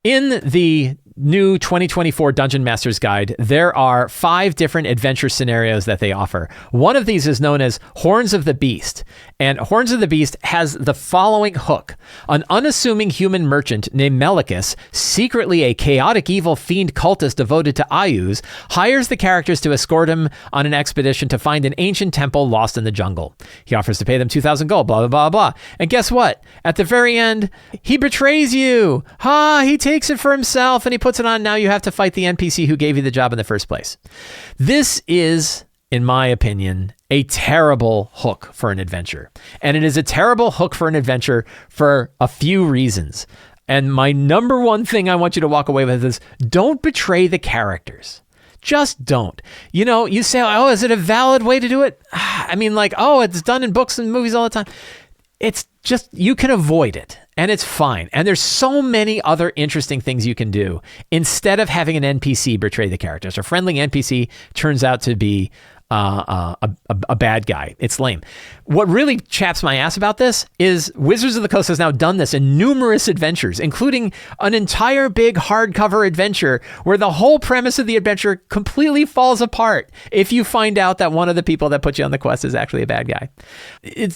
In the new 2024 Dungeon Master's Guide, there are 5 different adventure scenarios that they offer. One of these is known as Horns of the Beast. And Horns of the Beast has the following hook. An unassuming human merchant named Melicus, secretly a chaotic evil fiend cultist devoted to Ayus, hires the characters to escort him on an expedition to find an ancient temple lost in the jungle. He offers to pay them 2,000 gold, blah, blah, blah, blah. And guess what? At the very end, he betrays you. He takes it for himself and he puts it on. Now you have to fight the NPC who gave you the job in the first place. This is, in my opinion, a terrible hook for an adventure. And it is a terrible hook for an adventure for a few reasons. And my number one thing I want you to walk away with is don't betray the characters. Just don't. You know, you say, oh, is it a valid way to do it? I mean, like, oh, it's done in books and movies all the time. It's just, you can avoid it and it's fine. And there's so many other interesting things you can do instead of having an NPC betray the characters. A friendly NPC turns out to be a bad guy. It's lame. What really chaps my ass about this is Wizards of the Coast has now done this in numerous adventures, including an entire big hardcover adventure where the whole premise of the adventure completely falls apart if you find out that one of the people that put you on the quest is actually a bad guy.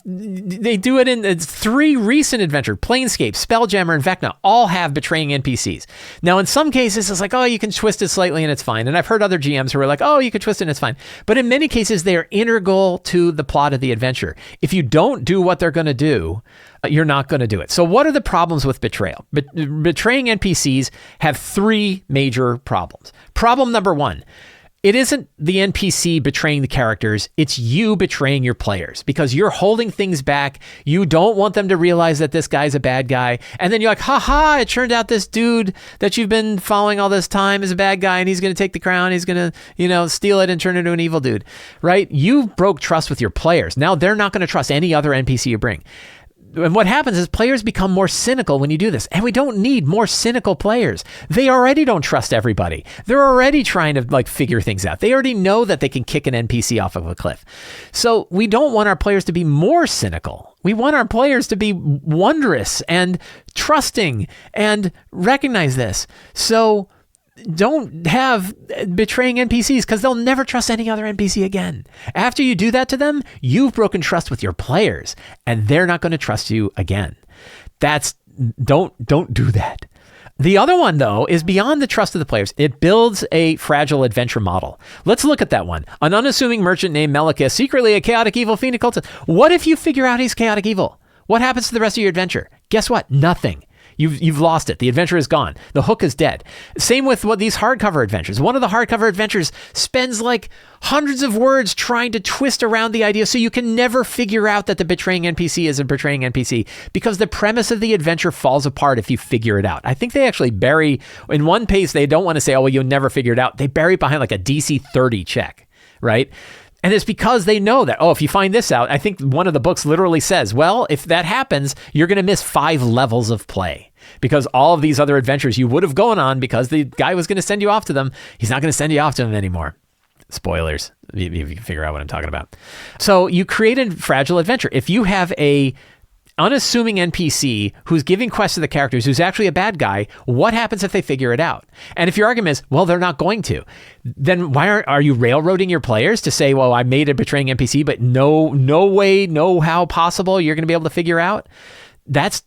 They do it in 3 recent adventures. Planescape, Spelljammer, and Vecna all have betraying NPCs. Now, in some cases, it's like, oh, you can twist it slightly and it's fine. And I've heard other GMs who are like, oh, you can twist it and it's fine. But in many cases, they are integral to the plot of the adventure. If you don't do what they're going to do, you're not going to do it. So what are the problems with betrayal? Betraying NPCs have 3 major problems. Problem number 1, it isn't the NPC betraying the characters, it's you betraying your players because you're holding things back. You don't want them to realize that this guy's a bad guy. And then you're like, haha, it turned out this dude that you've been following all this time is a bad guy and he's going to take the crown. He's going to, steal it and turn into an evil dude, right? You broke trust with your players. Now they're not going to trust any other NPC you bring. And what happens is players become more cynical when you do this. And we don't need more cynical players. They already don't trust everybody. They're already trying to figure things out. They already know that they can kick an NPC off of a cliff. So we don't want our players to be more cynical. We want our players to be wondrous and trusting and recognize this. So don't have betraying NPCs because they'll never trust any other NPC again. After you do that to them, you've broken trust with your players and they're not going to trust you again. Don't do that. The other one, though, is beyond the trust of the players. It builds a fragile adventure model. Let's look at that one. An unassuming merchant named Melicus, secretly a chaotic evil fiend cultist. What if you figure out he's chaotic evil? What happens to the rest of your adventure? Guess what? Nothing. You've lost it. The adventure is gone. The hook is dead. Same with these hardcover adventures. One of the hardcover adventures spends like hundreds of words trying to twist around the idea so you can never figure out that the betraying NPC is a betraying NPC because the premise of the adventure falls apart if you figure it out. I think they actually bury, in one pace, they don't want to say, oh, well, you'll never figure it out. They bury it behind like a DC 30 check, right? And it's because they know that, oh, if you find this out, I think one of the books literally says, well, if that happens, you're going to miss 5 levels of play because all of these other adventures you would have gone on because the guy was going to send you off to them. He's not going to send you off to them anymore. Spoilers, if you can figure out what I'm talking about. So you create a fragile adventure. If you have a unassuming NPC who's giving quests to the characters who's actually a bad guy, what happens if they figure it out? And if your argument is, well, they're not going to, then why are you railroading your players to say, well, I made a betraying NPC, but no way, no how possible you're going to be able to figure out? That's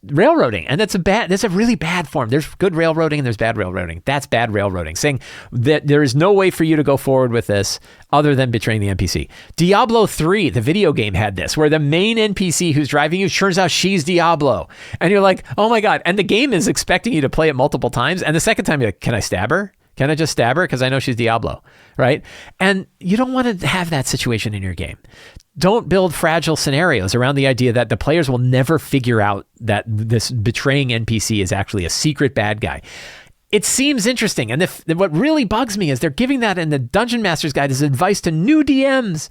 railroading, and that's a really bad form. There's good railroading and there's bad railroading. That's bad railroading, saying that there is no way for you to go forward with this other than betraying the NPC. Diablo 3, the video game, had this, where the main NPC who's driving you, turns out she's Diablo. And you're like, oh my God. And the game is expecting you to play it multiple times. And the second time you're like, can I stab her? Can I just stab her? Because I know she's Diablo, right? And you don't want to have that situation in your game. Don't build fragile scenarios around the idea that the players will never figure out that this betraying NPC is actually a secret bad guy. It seems interesting. And what really bugs me is they're giving that in the Dungeon Master's Guide as advice to new DMs.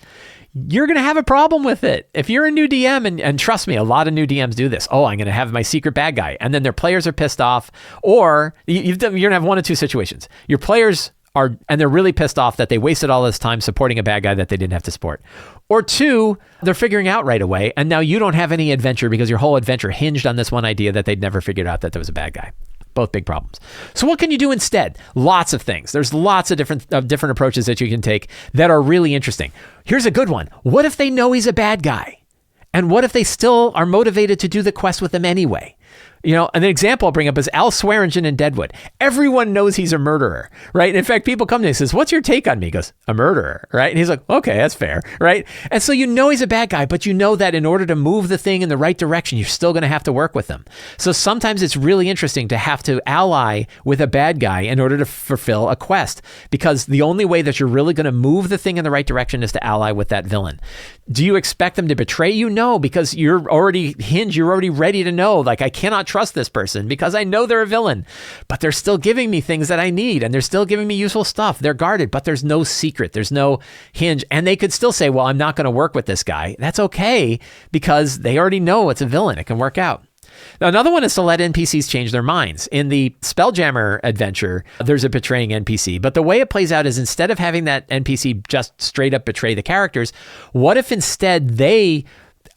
You're going to have a problem with it. If you're a new DM, and trust me, a lot of new DMs do this. Oh, I'm going to have my secret bad guy. And then their players are pissed off. Or you're going to have one of two situations. Your players are, and they're really pissed off that they wasted all this time supporting a bad guy that they didn't have to support. Or 2, they're figuring out right away. And now you don't have any adventure because your whole adventure hinged on this one idea that they'd never figured out that there was a bad guy. Both big problems. So what can you do instead? Lots of things. There's lots of different approaches that you can take that are really interesting. Here's a good one. What if they know he's a bad guy? And what if they still are motivated to do the quest with him anyway? You know, an example I'll bring up is Al Swearingen in Deadwood. Everyone knows he's a murderer, right? And in fact, people come to me and says, what's your take on me? He goes, a murderer, right? And he's like, okay, that's fair, right? And so you know he's a bad guy, but you know that in order to move the thing in the right direction, you're still going to have to work with him. So sometimes it's really interesting to have to ally with a bad guy in order to fulfill a quest, because the only way that you're really going to move the thing in the right direction is to ally with that villain. Do you expect them to betray you? No, because you're already hinged. You're already ready to know, like, I cannot trust this person because I know they're a villain, but they're still giving me things that I need and they're still giving me useful stuff. They're guarded, but there's no secret. There's no hinge. And they could still say, well, I'm not going to work with this guy. That's okay because they already know it's a villain. It can work out. Now, another one is to let NPCs change their minds. In the Spelljammer adventure, there's a betraying NPC, but the way it plays out is instead of having that NPC just straight up betray the characters, what if instead they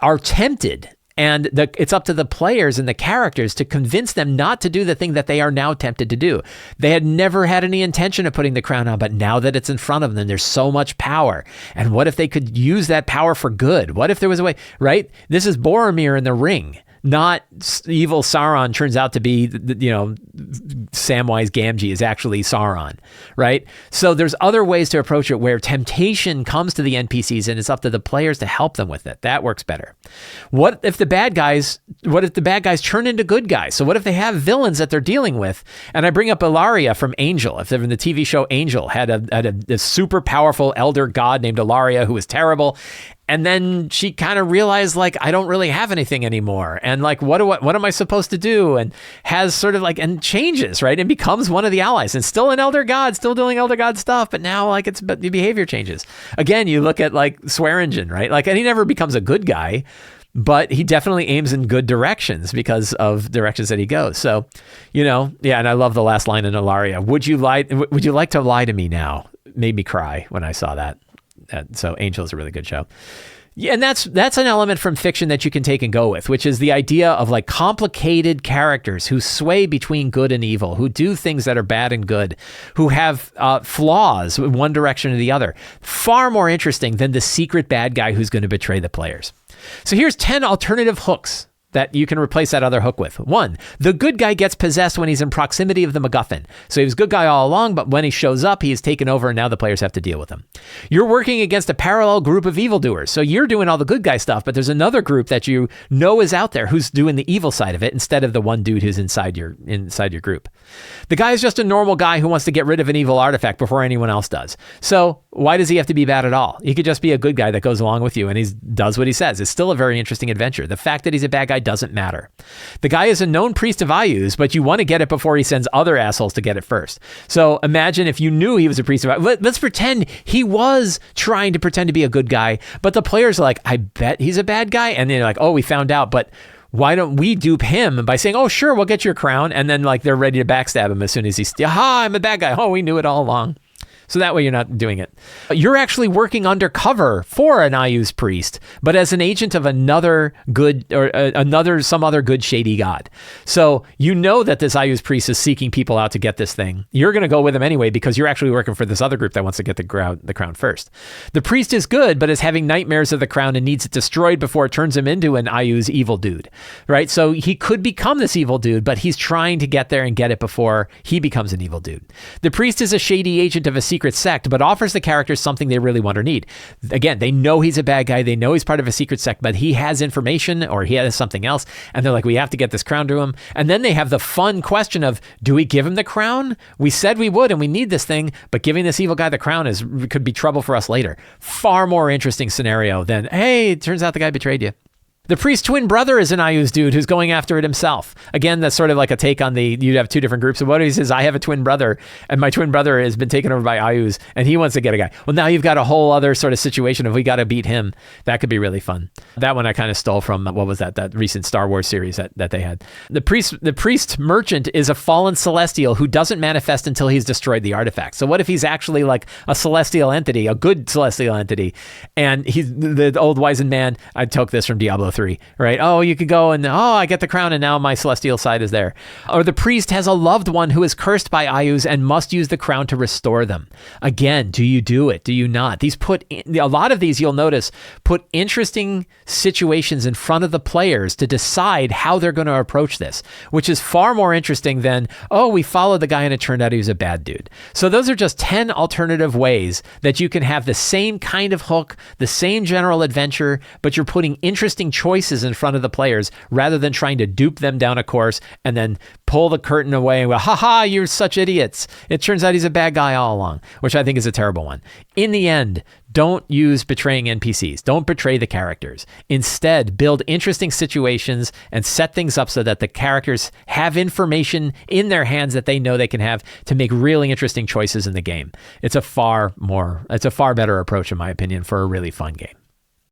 are tempted? And it's up to the players and the characters to convince them not to do the thing that they are now tempted to do. They had never had any intention of putting the crown on, but now that it's in front of them, there's so much power. And what if they could use that power for good? What if there was a way, right? This is Boromir in the Ring. Not evil Sauron turns out to be, Samwise Gamgee is actually Sauron, right? So there's other ways to approach it where temptation comes to the NPCs and it's up to the players to help them with it. That works better. What if the bad guys turn into good guys? So what if they have villains that they're dealing with? And I bring up Ilaria from Angel. If they're in the TV show Angel, had a super powerful elder god named Ilaria who was terrible. And then she kind of realized, like, I don't really have anything anymore. And like, what am I supposed to do? And has sort of like, and changes, right? And becomes one of the allies and still an elder god, still doing elder god stuff. But now like the behavior changes. Again, you look at like Swearingen, right? Like, and he never becomes a good guy, but he definitely aims in good directions because of directions that he goes. So, and I love the last line in Ilaria. Would you like to lie to me now? Made me cry when I saw that. So Angel is a really good show. Yeah, and that's an element from fiction that you can take and go with, which is the idea of like complicated characters who sway between good and evil, who do things that are bad and good, who have flaws in one direction or the other. Far more interesting than the secret bad guy who's going to betray the players. So here's 10 alternative hooks that you can replace that other hook with. 1, the good guy gets possessed when he's in proximity of the MacGuffin. So he was a good guy all along, but when he shows up, he is taken over and now the players have to deal with him. You're working against a parallel group of evildoers. So you're doing all the good guy stuff, but there's another group that you know is out there who's doing the evil side of it instead of the one dude who's inside your group. The guy is just a normal guy who wants to get rid of an evil artifact before anyone else does. So why does he have to be bad at all? He could just be a good guy that goes along with you and he does what he says. It's still a very interesting adventure. The fact that he's a bad guy doesn't matter. The guy is a known priest of Ayuz, but you want to get it before he sends other assholes to get it first. So imagine if you knew he was a priest of Ayuz. Let's pretend he was trying to pretend to be a good guy, but the players are like, I bet he's a bad guy. And they're like, oh, we found out, but why don't we dupe him by saying, oh, sure, we'll get your crown. And then like they're ready to backstab him as soon as he's, aha, I'm a bad guy. Oh, we knew it all along. So that way you're not doing it. You're actually working undercover for an Ayuz priest, but as an agent of another good or some other good shady god. So you know that this Ayuz priest is seeking people out to get this thing. You're going to go with him anyway because you're actually working for this other group that wants to get the crown first. The priest is good, but is having nightmares of the crown and needs it destroyed before it turns him into an Ayuz evil dude, right? So he could become this evil dude, but he's trying to get there and get it before he becomes an evil dude. The priest is a shady agent of a secret sect, but offers the characters something they really want or need. Again, they know he's a bad guy. They know he's part of a secret sect, but he has information or he has something else. And they're like, we have to get this crown to him. And then they have the fun question of, do we give him the crown? We said we would, and we need this thing, but giving this evil guy the crown could be trouble for us later. Far more interesting scenario than, hey, it turns out the guy betrayed you. The priest's twin brother is an Ayuz dude who's going after it himself. Again, that's sort of like a take on you'd have two different groups. So what he says, I have a twin brother and my twin brother has been taken over by Ayuz and he wants to get a guy. Well, now you've got a whole other sort of situation of we got to beat him. That could be really fun. That one I kind of stole from, what was that recent Star Wars series that they had. The priest merchant is a fallen celestial who doesn't manifest until he's destroyed the artifact. So what if he's actually like a celestial entity, a good celestial entity, and he's the old wizened man, I took this from Diablo 3, right? Oh, you could go and, I get the crown and now my celestial side is there. Or the priest has a loved one who is cursed by Ayus and must use the crown to restore them. Again, do you do it? Do you not? A lot of these, you'll notice, put interesting situations in front of the players to decide how they're going to approach this, which is far more interesting than, we followed the guy and it turned out he was a bad dude. So those are just 10 alternative ways that you can have the same kind of hook, the same general adventure, but you're putting interesting choices in front of the players rather than trying to dupe them down a course and then pull the curtain away and go, haha, you're such idiots. It turns out he's a bad guy all along, which I think is a terrible one. In the end, don't use betraying NPCs. Don't betray the characters. Instead, build interesting situations and set things up so that the characters have information in their hands that they know they can have to make really interesting choices in the game. It's a far better approach, in my opinion, for a really fun game.